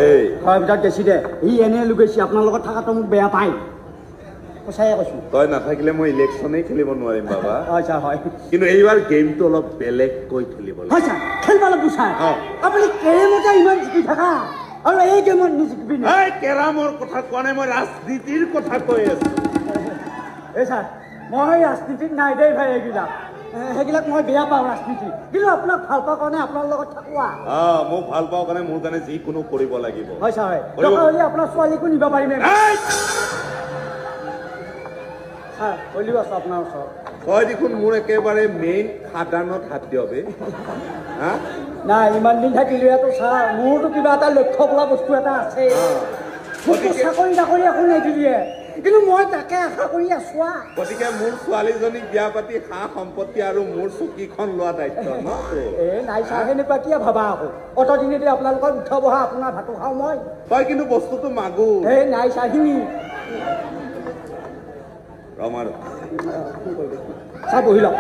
এই ঘৰৰ ভিতৰত গেছি দে সি এনে লুকাইছি আপোনাৰ লগত থকাটো মোক বেয়া পায় সঁচাই কৈছো তই নাথাকিলে মই ইলেকশ্যনেই খেলিব নোৱাৰিম বাবা হয় ছাৰ হয় কিন্তু এইবাৰ গেমটো অলপ বেলেগকৈ খেলিব লাগিব হয় ছাৰ খেলিব লাগিব ছাৰ আপুনি কেৰেমতে ইমান জিকি থাকা আৰু এই গেমত নিজিকিবি এই কেৰামৰ কথা কোৱা নাই মই ৰাজনীতিৰ কথা কৈ আছো এই ছাৰ মই ৰাজনীতিত নাই দেই ভাই সেইবিলাক মই বেয়া পাওঁ ৰাজনীতি কিন্তু আপোনাক ভাল পাওঁ কাৰণে আপোনাৰ লগত থাকোৱা মোক ভাল পাওঁ কাৰণে মোৰ কাৰণে যিকোনো কৰিব লাগিব হয় ছাৰ দৰকাৰ হ'লে আপোনাৰ ছোৱালীকো নিব পাৰিমে ছাৰ হ'লেও আছো আপোনাৰ ওচৰত তই দেখোন মোৰ একেবাৰে মেইন খাদানত হাত দিয়বে নাই ইমান দিন থাকিলোতো ছাৰ মোৰতো কিবা এটা লক্ষ্য বোলা বস্তু এটা আছে চাকৰি চাকৰি একো নিদিয়ে কিন্তু মই তাকে আশা কৰি আছো গতিকে মোৰ ছোৱালীজনীক বিয়া পাতি সা সম্পত্তি আৰু মোৰ চকীখন লোৱা দায়িত্ব নাই ছাৰ সেনেকুৱা কিয় ভাবা আকৌ অতদিনেদি আপোনালোকৰ উঠা বহা আপোনাৰ ভাতো খাওঁ মই তই কিন্তু বস্তুটো মাগো নাই ছাৰ সিনি ৰমাৰ ছাৰ বহি লওক